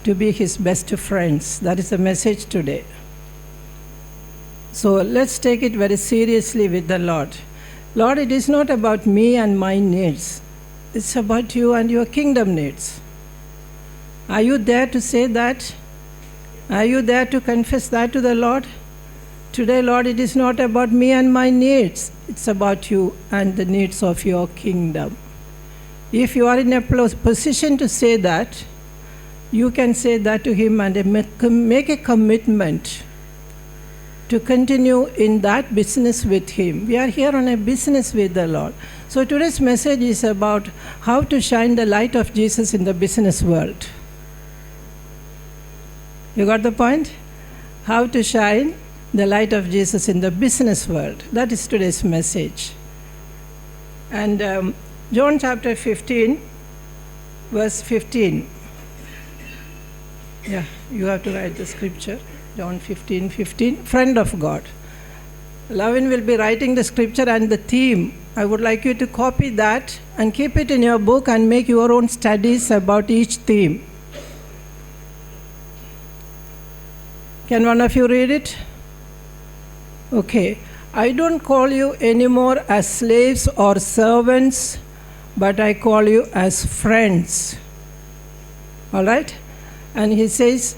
to be his best friends. That is the message today. So let's take it very seriously with the Lord. Lord, it is not about me and my needs. It's about you and your kingdom needs. Are you there to say that? Are you there to confess that to the Lord? Today, Lord, it is not about me and my needs. It's about you and the needs of your kingdom. If you are in a position to say that, you can say that to him and make a commitment to continue in that business with him. We are here on a business with the Lord. So today's message is about how to shine the light of Jesus in the business world. You got the point? How to shine the light of Jesus in the business world. That is today's message. And John chapter 15, verse 15. Yeah, you have to write the scripture. John 15:15, friend of God. Lavin will be writing the scripture and the theme. I would like you to copy that and keep it in your book and make your own studies about each theme. Can one of you read it? Okay. I don't call you anymore as slaves or servants, but I call you as friends. All right? And he says,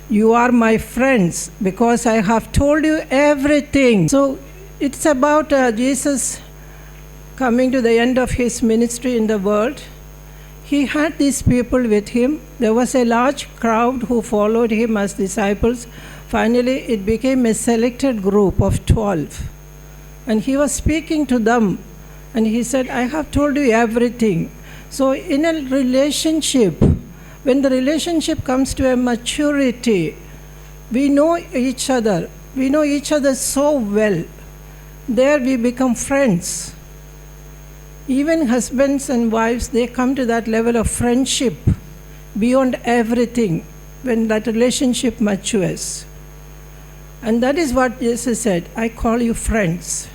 you are my friends because I have told you everything. So it's about Jesus coming to the end of his ministry in the world. He had these people with him. There was a large crowd who followed him as disciples. Finally, it became a selected group of 12. And he was speaking to them. And he said, I have told you everything. So in a relationship, when the relationship comes to a maturity, we know each other. We know each other so well. There we become friends. Even husbands and wives, they come to that level of friendship beyond everything when that relationship matures. And that is what Jesus said, I call you friends.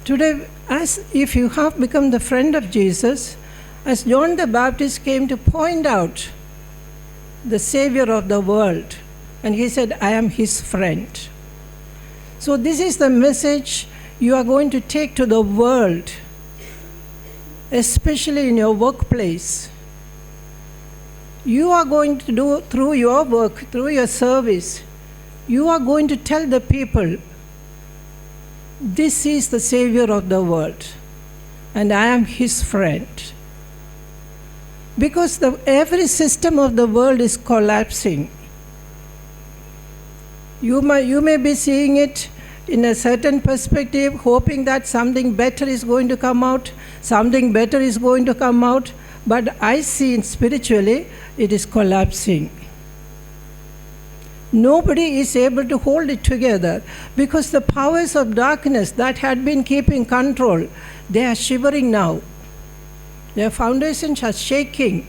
Today, as if you have become the friend of Jesus, as John the Baptist came to point out the Savior of the world, and he said, I am his friend. So this is the message you are going to take to the world, especially in your workplace. You are going to do through your work, through your service, you are going to tell the people, this is the Savior of the world, and I am his friend. Because every system of the world is collapsing. You may be seeing it in a certain perspective, hoping that something better is going to come out, but I see spiritually it is collapsing. Nobody is able to hold it together because the powers of darkness that had been keeping control, they are shivering now. Their foundations are shaking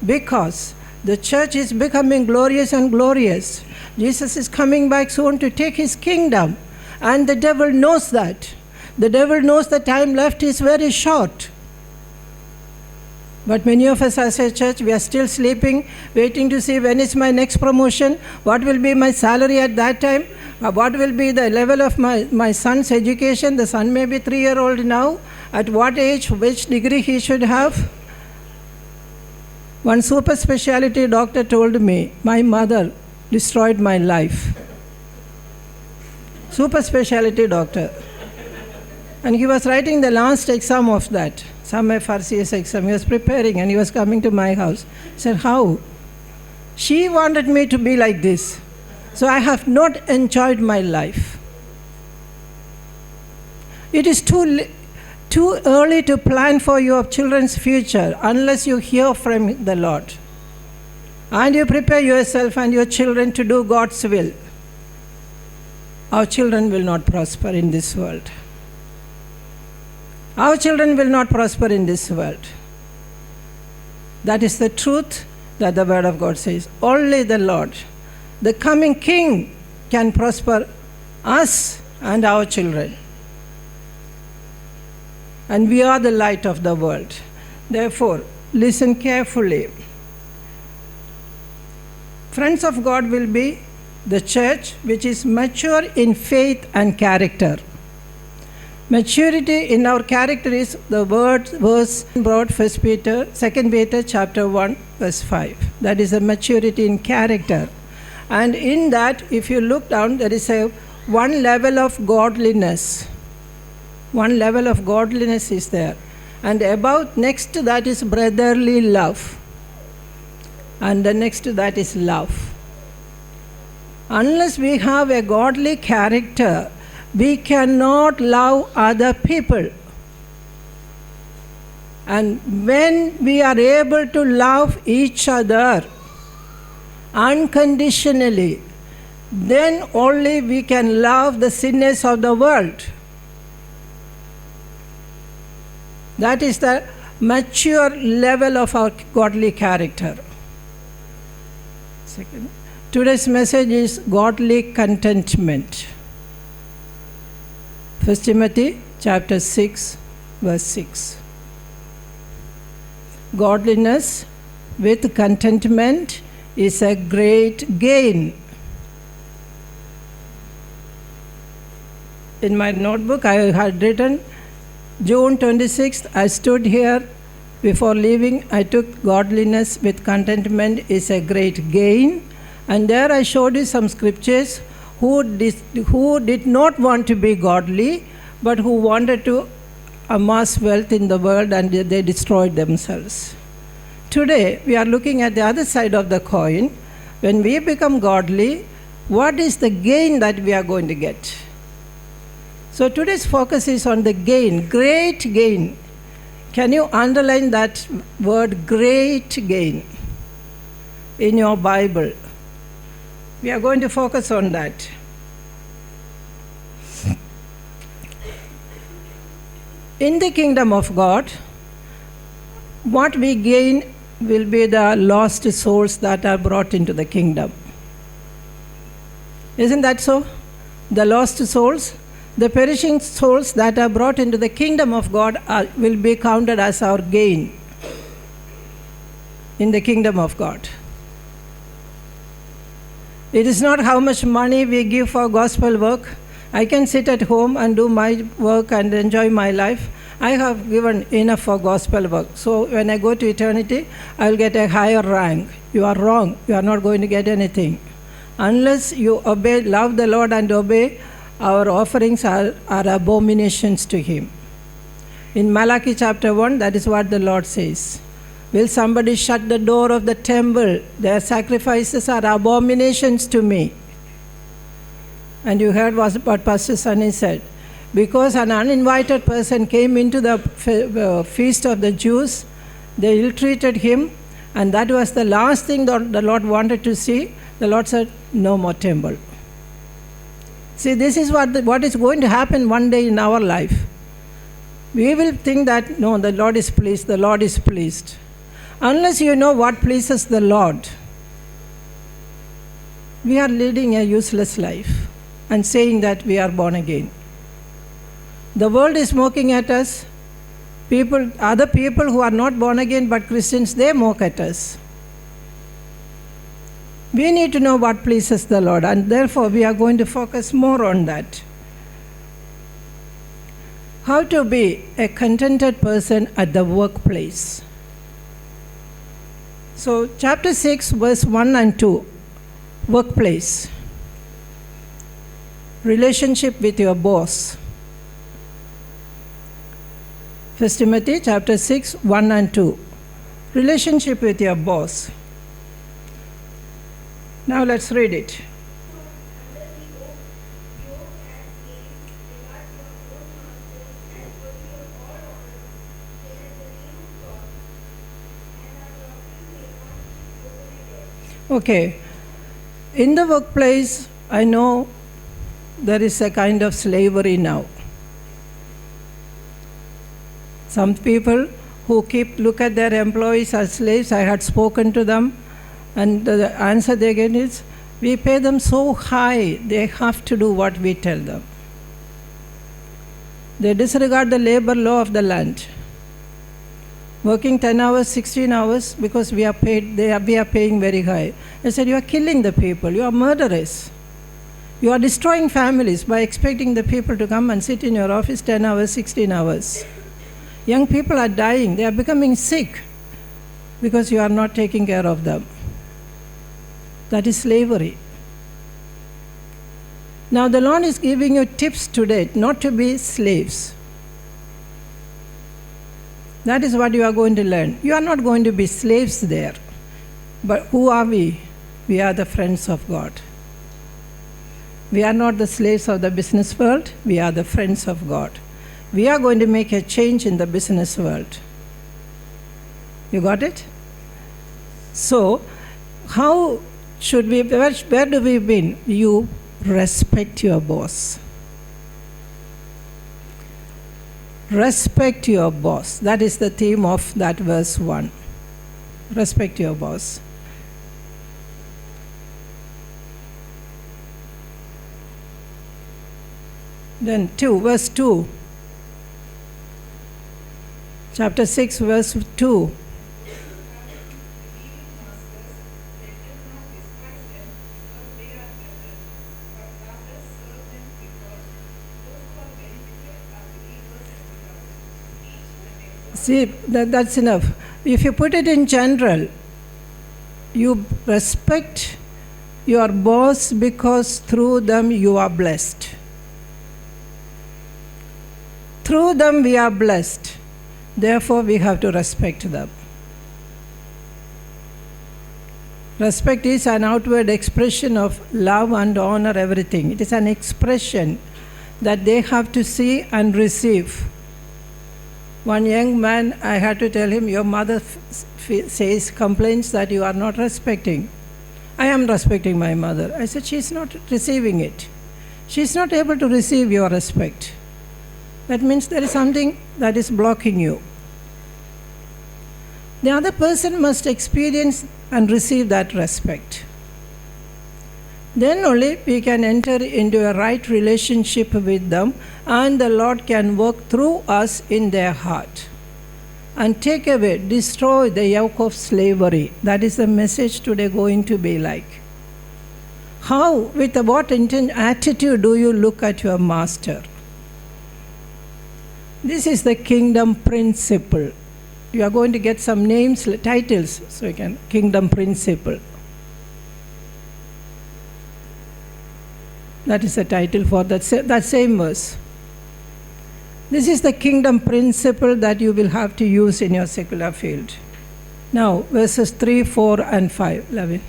because the church is becoming glorious and glorious. Jesus is coming back soon to take his kingdom, and the devil knows that. The devil knows the time left is very short. But many of us as a church, we are still sleeping, waiting to see when is my next promotion, what will be my salary at that time, what will be the level of my son's education. The son may be 3-year-old now. At what age, which degree he should have. One super specialty doctor told me, my mother destroyed my life. Super specialty doctor. And he was writing the last exam of that, some FRCS exam. He was preparing and he was coming to my house. I said, how? She wanted me to be like this. So I have not enjoyed my life. It is too early to plan for your children's future unless you hear from the Lord. And you prepare yourself and your children to do God's will. Our children will not prosper in this world. Our children will not prosper in this world. That is the truth that the Word of God says. Only the Lord, the coming King, can prosper us and our children. And we are the light of the world. Therefore, listen carefully. Friends of God will be the church which is mature in faith and character. Maturity in our character is the verse brought 2 Peter chapter 1 verse 5. That is a maturity in character. And in that, if you look down, there is a one level of godliness. One level of godliness is there. And above, next to that is brotherly love. And the next to that is love. Unless we have a godly character, we cannot love other people. And when we are able to love each other unconditionally, then only we can love the sinners of the world. That is the mature level of our godly character. Second. Today's message is godly contentment. 1 Timothy chapter 6 verse 6. Godliness with contentment is a great gain. In my notebook I had written June 26th, I stood here before leaving. I took godliness with contentment is a great gain. And there I showed you some scriptures who did not want to be godly, but who wanted to amass wealth in the world, and they destroyed themselves. Today, we are looking at the other side of the coin. When we become godly, what is the gain that we are going to get? So today's focus is on the gain, great gain. Can you underline that word, great gain, in your Bible? We are going to focus on that. In the kingdom of God, what we gain will be the lost souls that are brought into the kingdom. Isn't that so? The lost souls, the perishing souls that are brought into the kingdom of God will be counted as our gain in the kingdom of God. It is not how much money we give for gospel work. I can sit at home and do my work and enjoy my life. I have given enough for gospel work. So when I go to eternity, I will get a higher rank. You are wrong. You are not going to get anything. Unless you obey, love the Lord and obey, our offerings are abominations to Him. In Malachi chapter 1, that is what the Lord says. Will somebody shut the door of the temple? Their sacrifices are abominations to me. And you heard what Pastor Sunny said. Because an uninvited person came into the feast of the Jews, they ill-treated him, and that was the last thing that the Lord wanted to see. The Lord said, no more temple. See, this is what is going to happen one day in our life. We will think that, no, the Lord is pleased, the Lord is pleased. Unless you know what pleases the Lord, we are leading a useless life and saying that we are born again. The world is mocking at us. Other people who are not born again but Christians, they mock at us. We need to know what pleases the Lord, and therefore we are going to focus more on that. How to be a contented person at the workplace. So, chapter 6, verse 1 and 2, workplace. Relationship with your boss. 1 Timothy chapter 6, 1 and 2. Relationship with your boss. Now let's read it. Okay. In the workplace, I know there is a kind of slavery now. Some people who look at their employees as slaves, I had spoken to them, and the answer they get is, we pay them so high, they have to do what we tell them. They disregard the labor law of the land. working 10 hours, 16 hours because we are paying very high. I said, you are killing the people, you are murderers. You are destroying families by expecting the people to come and sit in your office 10 hours, 16 hours. Young people are dying, they are becoming sick because you are not taking care of them. That is slavery. Now the Lord is giving you tips today not to be slaves. That is what you are going to learn. You are not going to be slaves there. But who are we? We are the friends of God. We are not the slaves of the business world. We are the friends of God. We are going to make a change in the business world. You got it? So, how should we, where do we begin? You respect your boss. Respect your boss. That is the theme of that verse 1. Respect your boss. Then verse 2. Chapter 6, verse 2. See, that's enough. If you put it in general, you respect your boss because through them you are blessed. Through them we are blessed. Therefore, we have to respect them. Respect is an outward expression of love and honor everything. It is an expression that they have to see and receive. One young man, I had to tell him, your mother complains that you are not respecting. I am respecting my mother. I said, she is not receiving it. She is not able to receive your respect. That means there is something that is blocking you. The other person must experience and receive that respect. Then only we can enter into a right relationship with them, and the Lord can work through us in their heart and take away, destroy the yoke of slavery. That is the message today going to be like. How, with what attitude do you look at your master? This is the kingdom principle. You are going to get some names, titles, so you can, kingdom principle. That is the title for that same verse. This is the kingdom principle that you will have to use in your secular field. Now, verses 3, 4, and 5. Lavin.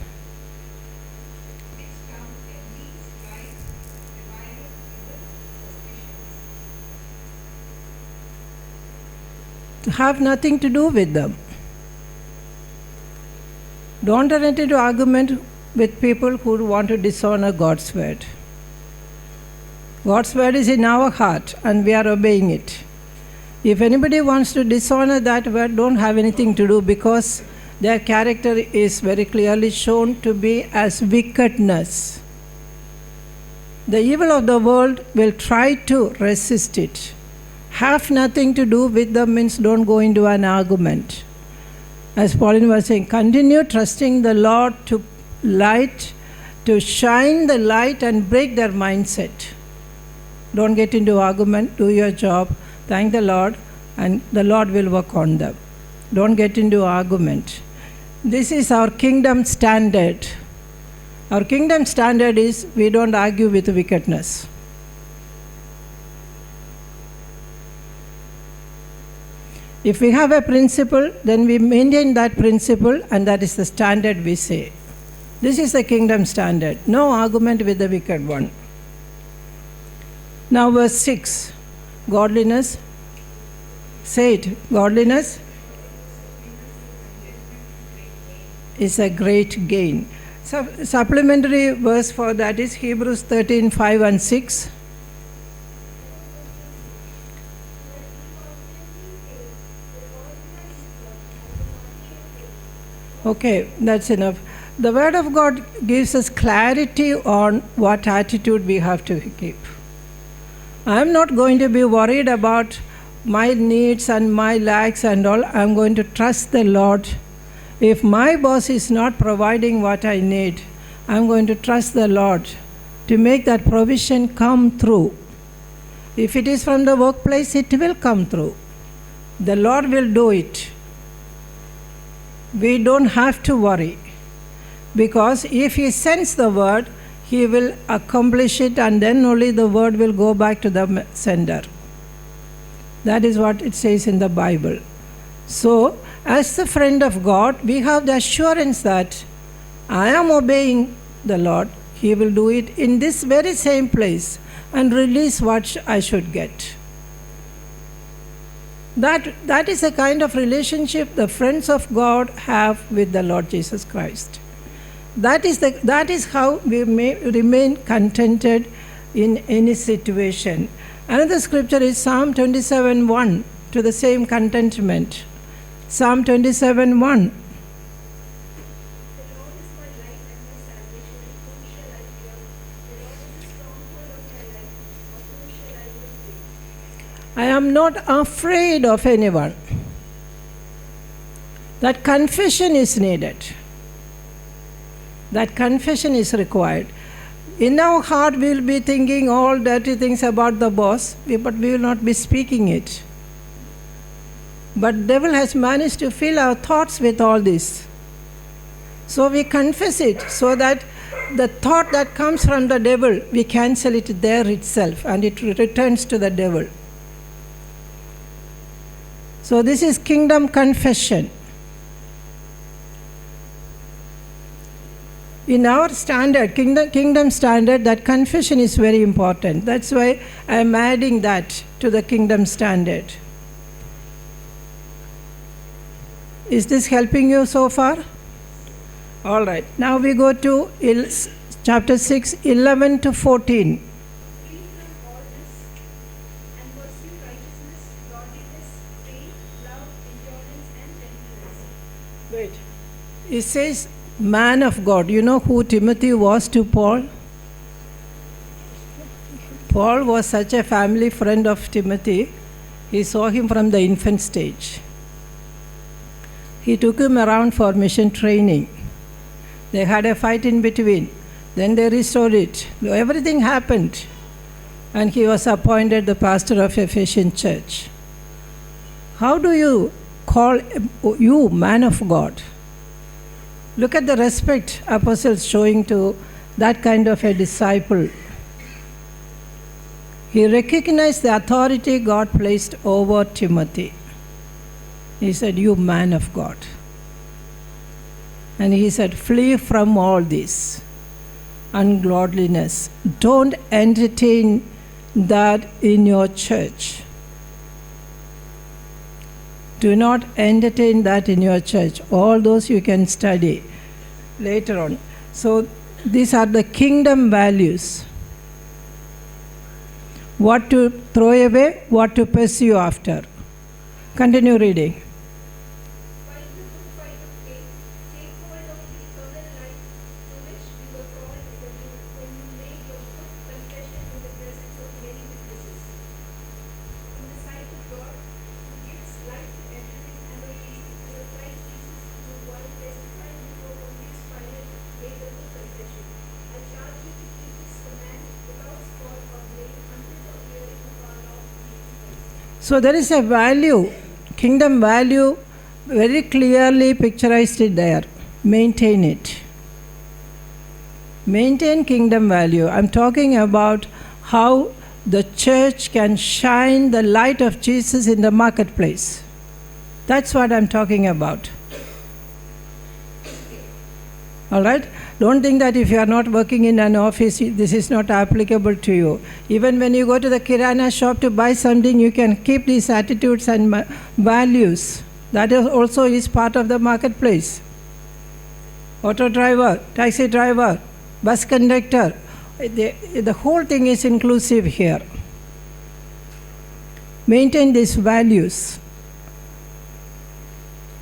Have nothing to do with them. Don't enter into argument with people who want to dishonor God's word. God's word is in our heart and we are obeying it. If anybody wants to dishonor that word, don't have anything to do, because their character is very clearly shown to be as wickedness. The evil of the world will try to resist it. Have nothing to do with them means don't go into an argument. As Pauline was saying, continue trusting the Lord to shine the light and break their mindset. Don't get into argument, do your job, thank the Lord, and the Lord will work on them. Don't get into argument. This is our kingdom standard. Our kingdom standard is we don't argue with wickedness. If we have a principle, then we maintain that principle, and that is the standard we say. This is the kingdom standard. No argument with the wicked one. Now verse 6. Godliness. Say it. Godliness is a great gain. Supplementary verse for that is Hebrews 13, 5 and 6. Okay, that's enough. The Word of God gives us clarity on what attitude we have to keep. I am not going to be worried about my needs and my lacks and all, I'm going to trust the Lord. If my boss is not providing what I need, I'm going to trust the Lord to make that provision come through. If it is from the workplace, it will come through. The Lord will do it. We don't have to worry, because if He sends the word, He will accomplish it, and then only the word will go back to the sender. That is what it says in the Bible. So, as the friend of God, we have the assurance that I am obeying the Lord. He will do it in this very same place and release what I should get. That is a kind of relationship the friends of God have with the Lord Jesus Christ. That is how we may remain contented in any situation. Another scripture is Psalm 27:1 to the same contentment. Psalm 27:1. I am not afraid of anyone. That confession is needed. That confession is required. In our heart, we will be thinking all dirty things about the boss, but we will not be speaking it. But devil has managed to fill our thoughts with all this. So we confess it, so that the thought that comes from the devil, we cancel it there itself, and it returns to the devil. So this is kingdom confession. In our standard, kingdom standard, that confession is very important. That's why I am adding that to the kingdom standard. Is this helping you so far? All right. Now we go to chapter 6, 11 to 14. Wait. It says, man of God. You know who Timothy was to Paul? Paul was such a family friend of Timothy. He saw him from the infant stage. He took him around for mission training. They had a fight in between. Then they restored it. Everything happened. And he was appointed the pastor of Ephesian church. How do you call you man of God? Look at the respect apostles showing to that kind of a disciple. He recognized the authority God placed over Timothy. He said, you man of God. And he said, flee from all this ungodliness. Don't entertain that in your church. Do not entertain that in your church. All those you can study later on. So these are the kingdom values. What to throw away, what to pursue after. Continue reading. So there is a value, kingdom value, very clearly picturized it there. Maintain it. Maintain kingdom value. I'm talking about how the church can shine the light of Jesus in the marketplace. That's what I'm talking about. All right? Don't think that if you are not working in an office, this is not applicable to you. Even when you go to the Kirana shop to buy something, you can keep these attitudes and values. That also is part of the marketplace. Auto driver, taxi driver, bus conductor, the whole thing is inclusive here. Maintain these values.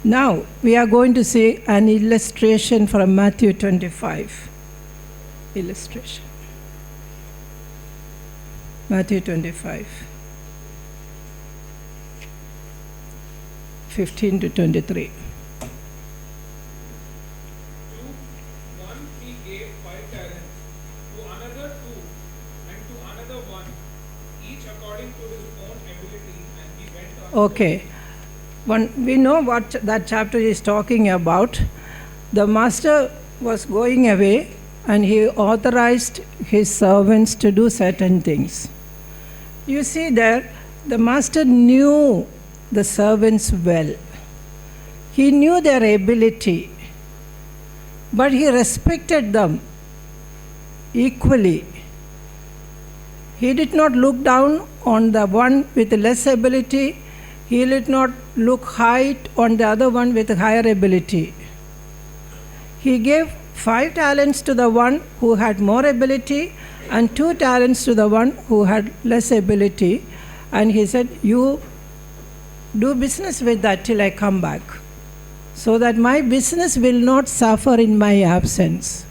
Now, we are going to see an illustration from Matthew 25. Illustration. Matthew 25. 15 to 23. Okay. We know what that chapter is talking about. The master was going away and he authorized his servants to do certain things. You see there, the master knew the servants well. He knew their ability, but he respected them equally. He did not look down on the one with less ability. He did not look high on the other one with higher ability. He gave 5 talents to the one who had more ability and 2 talents to the one who had less ability. And he said, you do business with that till I come back, so that my business will not suffer in my absence.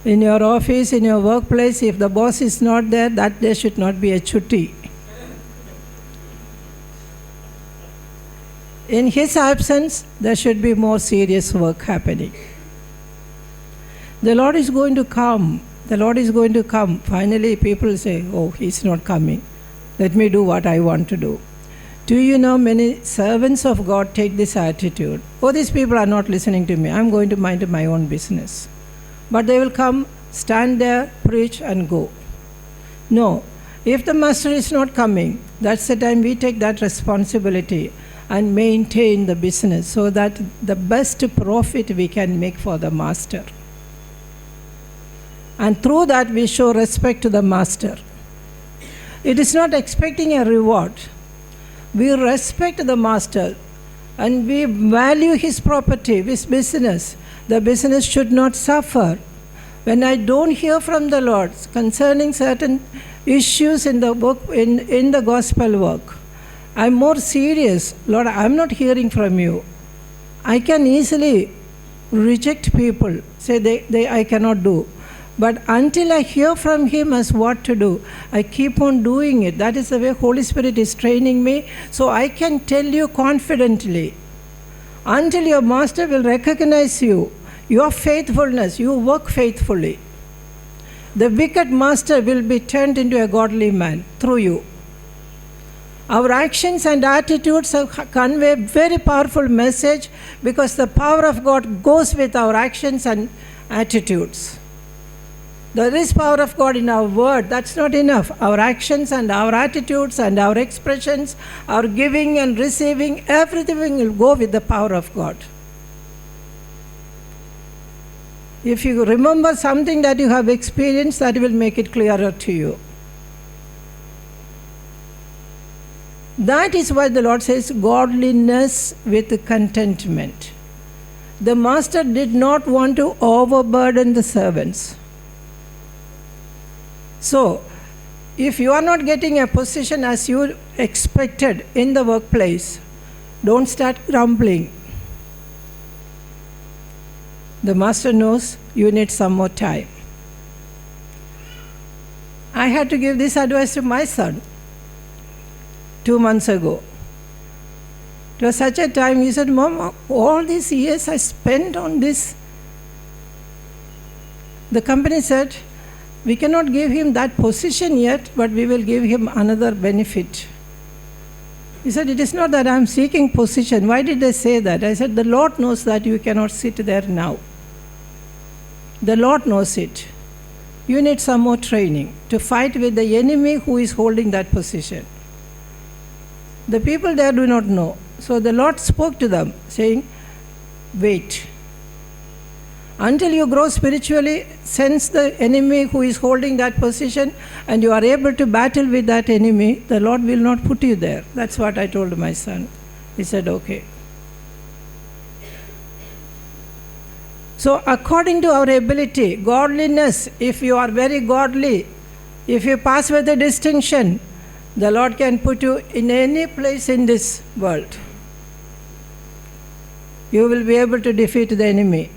In your office, in your workplace, if the boss is not there, that there should not be a chutti. In his absence, there should be more serious work happening. The Lord is going to come. The Lord is going to come. Finally, people say, oh, he's not coming. Let me do what I want to do. Do you know many servants of God take this attitude? Oh, these people are not listening to me. I'm going to mind my own business. But they will come, stand there, preach and go. No. If the master is not coming, that's the time we take that responsibility and maintain the business so that the best profit we can make for the master. And through that we show respect to the master. It is not expecting a reward. We respect the master and we value his property, his business. The business should not suffer. When I don't hear from the Lord concerning certain issues in the book, in the gospel work, I'm more serious. Lord, I'm not hearing from you. I can easily reject people, say I cannot do. But until I hear from him as what to do, I keep on doing it. That is the way Holy Spirit is training me. So I can tell you confidently, until your master will recognize you, your faithfulness, you work faithfully, the wicked master will be turned into a godly man through you. Our actions and attitudes convey a very powerful message because the power of God goes with our actions and attitudes. There is power of God in our word. That's not enough. Our actions and our attitudes and our expressions, our giving and receiving, everything will go with the power of God. If you remember something that you have experienced, that will make it clearer to you. That is why the Lord says, godliness with contentment. The master did not want to overburden the servants. So, if you are not getting a position as you expected in the workplace, don't start grumbling. The master knows you need some more time. I had to give this advice to my son 2 months ago. It was such a time, he said, Mom, all these years I spent on this. The company said, we cannot give him that position yet, but we will give him another benefit. He said, it is not that I am seeking position. Why did they say that? I said, the Lord knows that you cannot sit there now. The Lord knows it. You need some more training to fight with the enemy who is holding that position. The people there do not know. So the Lord spoke to them, saying, wait. Until you grow spiritually, sense the enemy who is holding that position, and you are able to battle with that enemy, the Lord will not put you there. That's what I told my son. He said, okay. So according to our ability, godliness, if you are very godly, if you pass with a distinction, the Lord can put you in any place in this world. You will be able to defeat the enemy.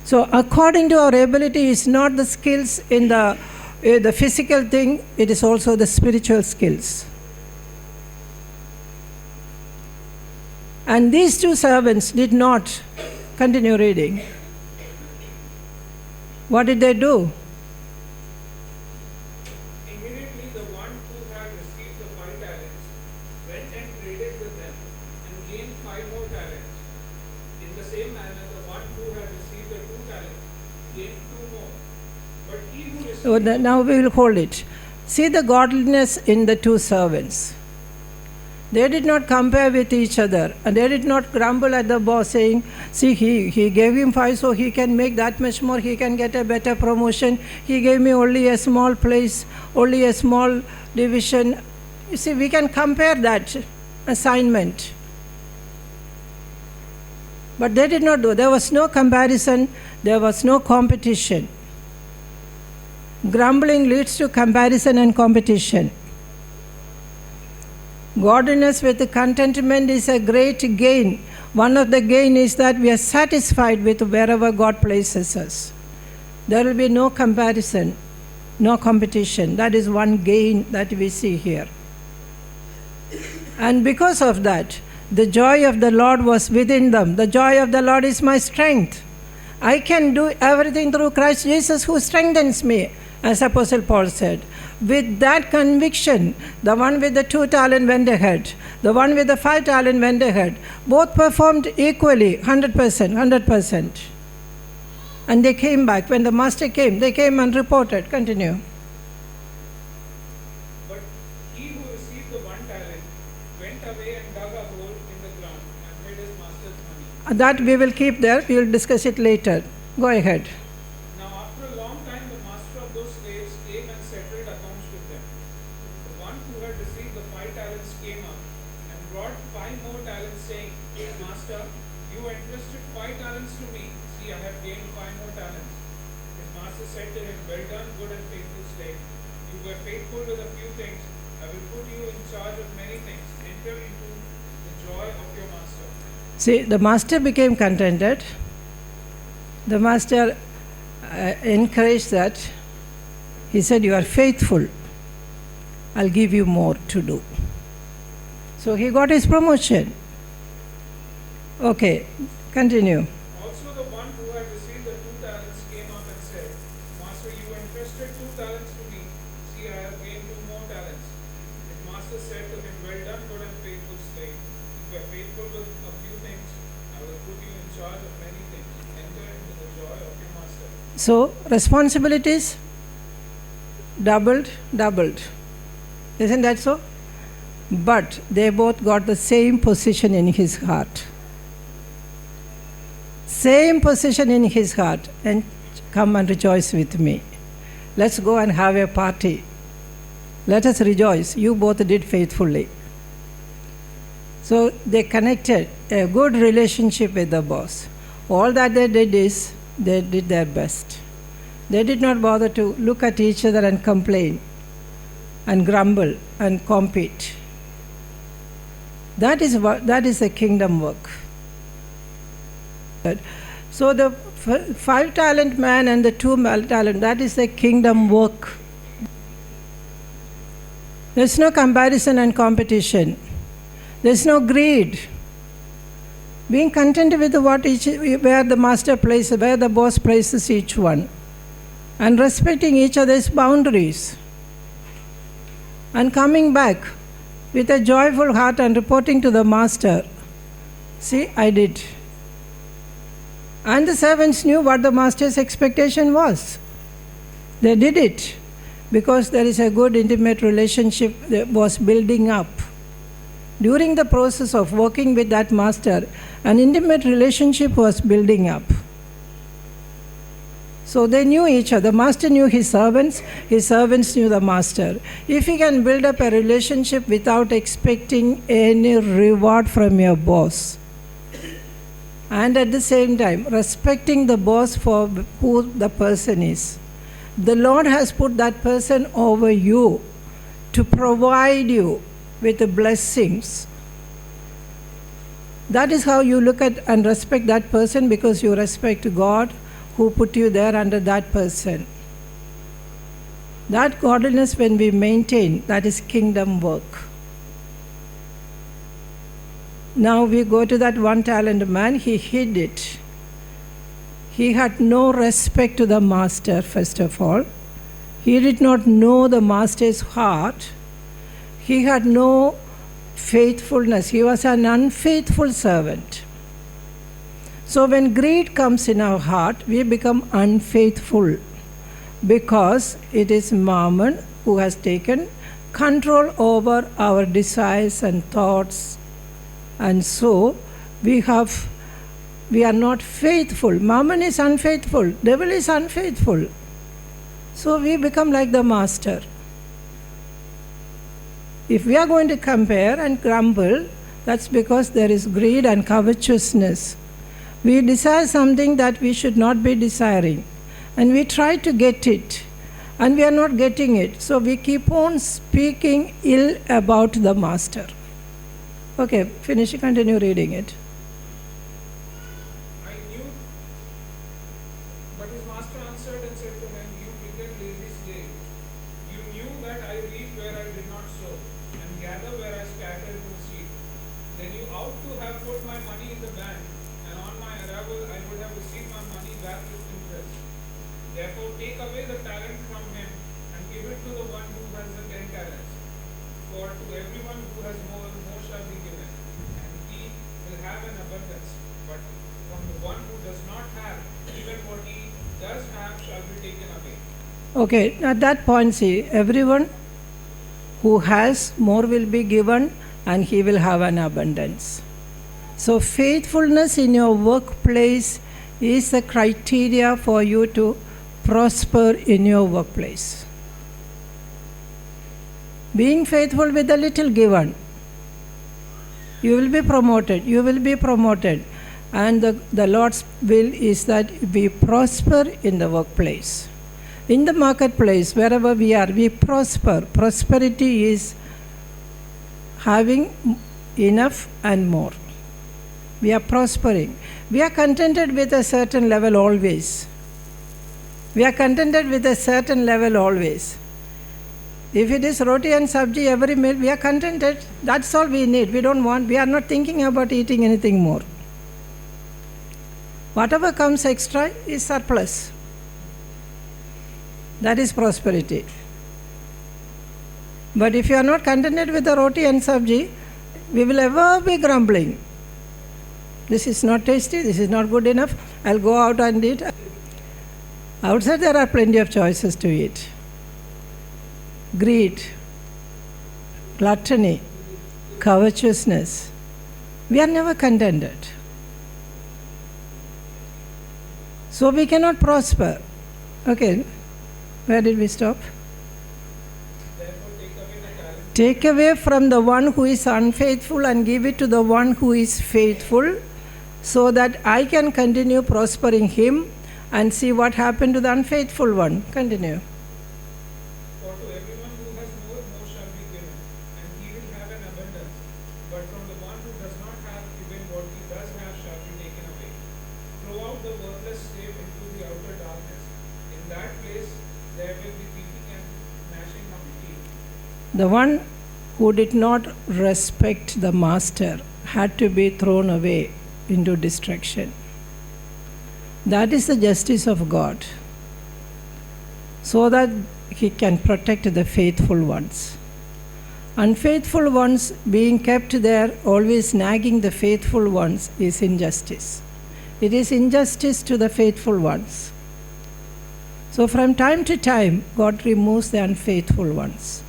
So according to our ability is not the skills in the physical thing, it is also the spiritual skills. And these two servants did not continue reading. What did they do? Immediately the one who had received the 5 talents went and traded with them and gained 5 more talents. In the same manner, the one who had received the 2 talents gained 2 more. But he who received... Now we will hold it. See the godliness in the two servants. They did not compare with each other, and they did not grumble at the boss saying, see, he gave him 5 so he can make that much more, he can get a better promotion. He gave me only a small place, only a small division. You see, we can compare that assignment. But they did not do. There was no comparison, there was no competition. Grumbling leads to comparison and competition. Godliness with contentment is a great gain. One of the gain is that we are satisfied with wherever God places us. There will be no comparison, no competition. That is one gain that we see here. And because of that, the joy of the Lord was within them. The joy of the Lord is my strength. I can do everything through Christ Jesus who strengthens me, as Apostle Paul said. With that conviction, the one with the 2 talent went ahead. The one with the 5 talent went ahead. Both performed equally, 100%. And they came back. When the master came, they came and reported. Continue. But he who received the 1 talent went away and dug a hole in the ground and hid his master's money. That we will keep there. We will discuss it later. Go ahead. See, the master became contented. The master encouraged that. He said, you are faithful. I'll give you more to do. So he got his promotion. Okay, continue. Also the one who had received the 2 talents came up and said, Master, you entrusted 2 talents to me. See, I have gained 2 more talents. His master said to him, well done, good and faithful slave. If you are faithful with a few things, I will put you in charge of many things. Enter into the joy of your master. So, responsibilities doubled. Isn't that so? But they both got the same position in his heart. Same position in his heart. And come and rejoice with me. Let's go and have a party. Let us rejoice. You both did faithfully. So they connected a good relationship with the boss. All that they did is they did their best. They did not bother to look at each other and complain and grumble and compete. That is a kingdom work. So the 5 talent man and the 2 talent, that is a kingdom work. There's no comparison and competition. There's no greed. Being content with where the master places, where the boss places each one. And respecting each other's boundaries. And coming back with a joyful heart and reporting to the master, see, I did. And the servants knew what the master's expectation was. They did it because there is a good intimate relationship that was building up. During the process of working with that master, an intimate relationship was building up. So they knew each other. The master knew his servants knew the master. If you can build up a relationship without expecting any reward from your boss, and at the same time respecting the boss for who the person is, the Lord has put that person over you to provide you with the blessings. That is how you look at and respect that person, because you respect God who put you there under that person. That godliness, when we maintain, that is kingdom work. Now we go to that 1 talent man, he hid it. He had no respect to the master, first of all. He did not know the master's heart. He had no faithfulness. He was an unfaithful servant. So when greed comes in our heart, we become unfaithful because it is Mammon who has taken control over our desires and thoughts. And so we are not faithful. Mammon is unfaithful. Devil is unfaithful. So we become like the master. If we are going to compare and grumble, that's because there is greed and covetousness. We desire something that we should not be desiring. And we try to get it. And we are not getting it. So we keep on speaking ill about the master. Okay, finish, continue reading it. I knew, but his master answered and said to him, You wicked, lazy slave, you knew that I reap where I did not sow, and gather where I scattered no seed. Then you ought to have put my money in the bank, and on my arrival I would have received my money back with interest. Therefore take away the talent from him, and give it to the one who has the 10 talents. For to everyone who has more, more shall be given, and he will have an abundance. But from the one who does not have, even what he does have shall be taken away. Okay, at that point, see, everyone who has more will be given and he will have an abundance. So faithfulness in your workplace is the criteria for you to prosper in your workplace. Being faithful with a little given, you will be promoted, you will be promoted. And the Lord's will is that we prosper in the workplace. In the marketplace, wherever we are, we prosper. Prosperity is having enough and more. We are prospering. We are contented with a certain level always. We are contented with a certain level always. If it is roti and sabji every meal, we are contented. That's all we need. We are not thinking about eating anything more. Whatever comes extra is surplus. That is prosperity. But if you are not contented with the roti and sabji, we will ever be grumbling. This is not tasty, this is not good enough, I'll go out and eat. Outside there are plenty of choices to eat. Greed, gluttony, covetousness. We are never contented. So we cannot prosper. Okay, where did we stop? Take away from the one who is unfaithful and give it to the one who is faithful, so that I can continue prospering him and see what happened to the unfaithful one. Continue. For to everyone who has more, more shall be given, and he will have an abundance. But from the one who does not have, even what he does have shall be taken away. Throw out the worthless slave into the outer darkness. In that place there will be weeping and gnashing of teeth. The one who did not respect the master had to be thrown away into destruction. That is the justice of God, so that he can protect the faithful ones. Unfaithful ones being kept there, always nagging the faithful ones, is injustice. It is injustice to the faithful ones. So from time to time, God removes the unfaithful ones.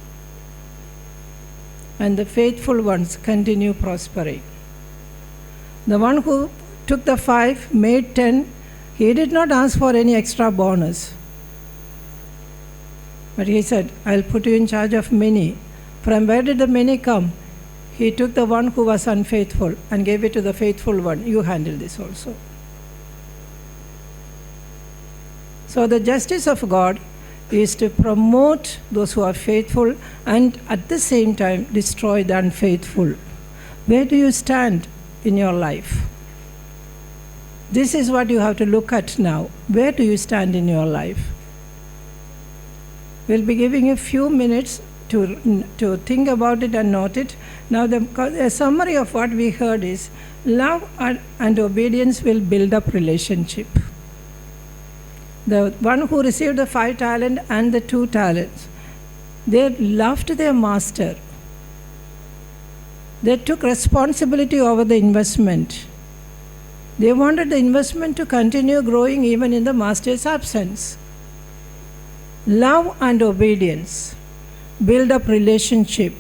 And the faithful ones continue prospering. The one who took the 5, made 10, he did not ask for any extra bonus. But he said, I'll put you in charge of many. From where did the many come? He took the one who was unfaithful and gave it to the faithful one. You handle this also. So the justice of God is to promote those who are faithful and at the same time destroy the unfaithful. Where do you stand in your life? This is what you have to look at now. Where do you stand in your life? We'll be giving a few minutes to think about it and note it. Now, a summary of what we heard is love and obedience will build up relationship. The one who received the 5 talents and the 2 talents, they loved their master. They took responsibility over the investment. They wanted the investment to continue growing even in the master's absence. Love and obedience build up relationship.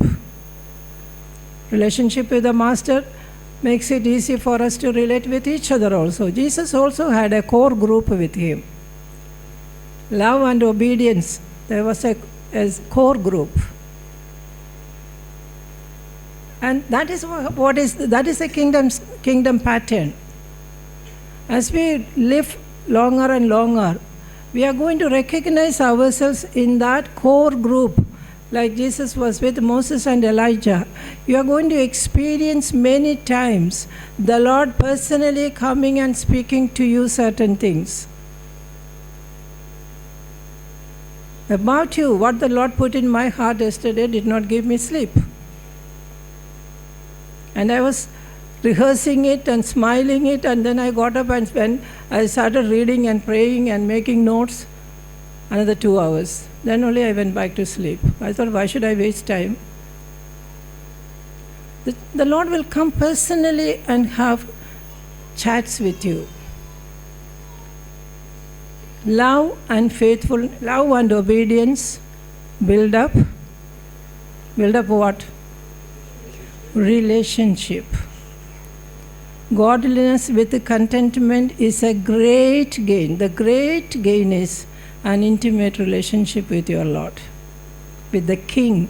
Relationship with the master makes it easy for us to relate with each other also. Jesus also had a core group with him. Love and obedience, there was a core group. And that is the kingdom pattern. As we live longer and longer, we are going to recognize ourselves in that core group, like Jesus was with Moses and Elijah. You are going to experience many times the Lord personally coming and speaking to you certain things. About you, what the Lord put in my heart yesterday did not give me sleep. And I was rehearsing it and smiling it, and then I got up and when I started reading and praying and making notes, another 2 hours. Then only I went back to sleep. I thought, why should I waste time? The Lord will come personally and have chats with you. Love and obedience build up what? Relationship. Godliness with contentment is a great gain. The great gain is an intimate relationship with your Lord, with the King.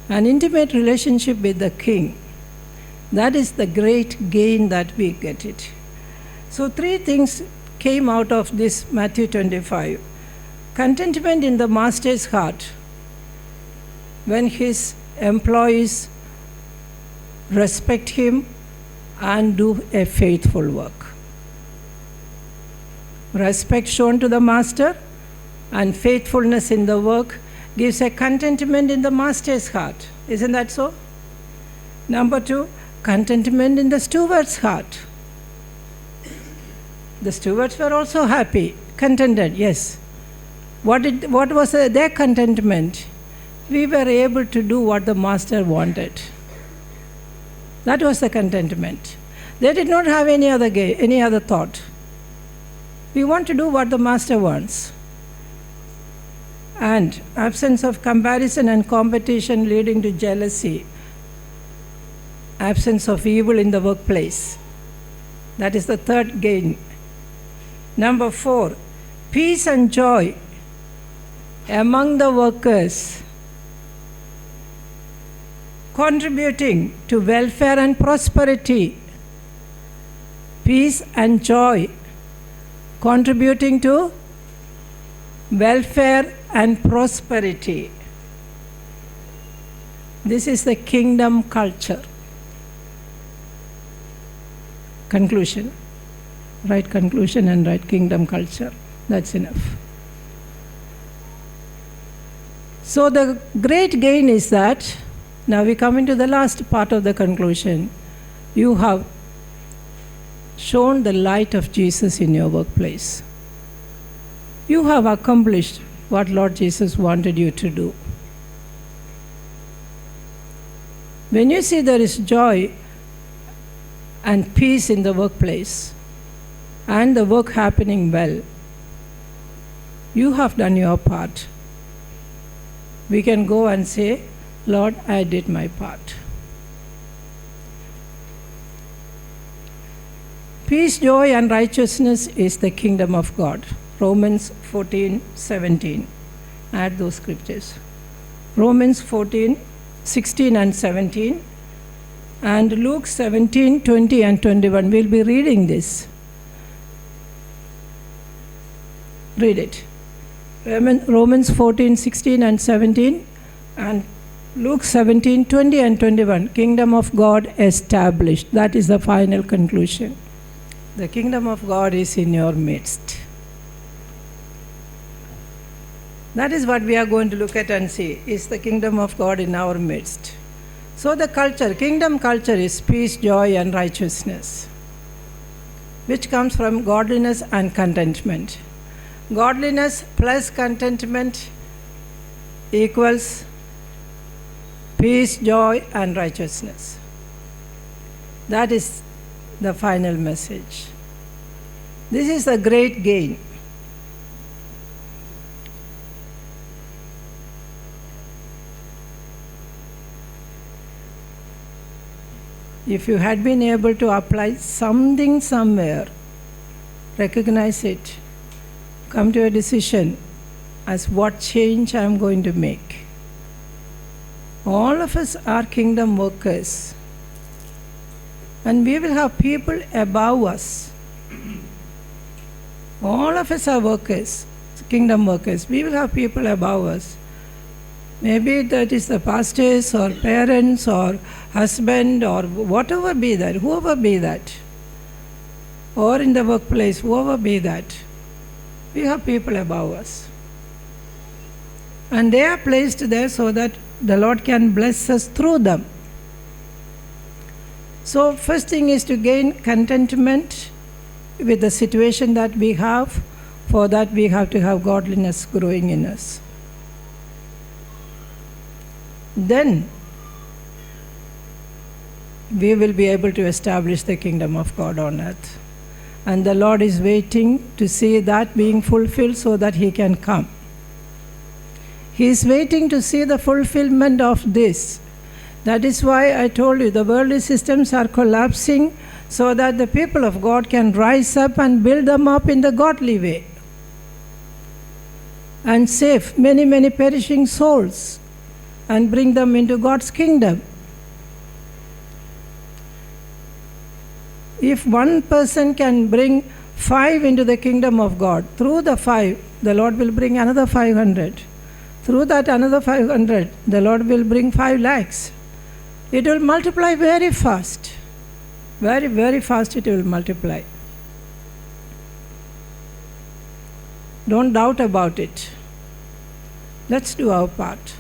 An intimate relationship with the King. That is the great gain that we get it. So 3 things came out of this Matthew 25. Contentment in the master's heart when his employees respect him and do a faithful work. Respect shown to the master and faithfulness in the work gives a contentment in the master's heart. Isn't that so? Number 2, contentment in the steward's heart. The stewards were also happy, contented, yes. What was their contentment? We were able to do what the master wanted. That was the contentment. They did not have any other thought. We want to do what the master wants. And absence of comparison and competition leading to jealousy. Absence of evil in the workplace. That is the 3rd gain. Number 4, peace and joy among the workers, contributing to welfare and prosperity. Peace and joy, contributing to welfare and prosperity. This is the kingdom culture. Conclusion. Right conclusion and right kingdom culture. That's enough. So the great gain is that, now we come into the last part of the conclusion. You have shown the light of Jesus in your workplace. You have accomplished what Lord Jesus wanted you to do. When you see there is joy and peace in the workplace, and the work happening well, you have done your part. We can go and say, Lord, I did my part. Peace, joy, and righteousness is the kingdom of God. Romans 14:17. Add those scriptures. Romans 14:16 and 17, and Luke 17:20 and 21. We'll be reading this. Read it. Romans 14:16 and 17, and Luke 17:20 and 21. Kingdom of God established. That is the final conclusion. The kingdom of God is in your midst. That is what we are going to look at and see, is the kingdom of God in our midst. So the culture, kingdom culture is peace, joy, and righteousness, which comes from godliness and contentment. Godliness plus contentment equals peace, joy, and righteousness. That is the final message. This is the great gain. If you had been able to apply something somewhere, recognize it, come to a decision as what change I am going to make. All of us are kingdom workers, and we will have people above us. All of us are workers, kingdom workers. We will have people above us. Maybe that is the pastors or parents or husband or whatever be that, whoever be that, or in the workplace, whoever be that. We have people above us. And they are placed there so that the Lord can bless us through them. So first thing is to gain contentment with the situation that we have. For that we have to have godliness growing in us. Then we will be able to establish the kingdom of God on earth. And the Lord is waiting to see that being fulfilled so that He can come. He is waiting to see the fulfillment of this. That is why I told you the worldly systems are collapsing so that the people of God can rise up and build them up in the godly way and save many, many perishing souls and bring them into God's kingdom. If one person can bring 5 into the kingdom of God, through the 5, the Lord will bring another 500. Through that another 500, the Lord will bring 5 lakhs. It will multiply very fast. Very, very fast it will multiply. Don't doubt about it. Let's do our part.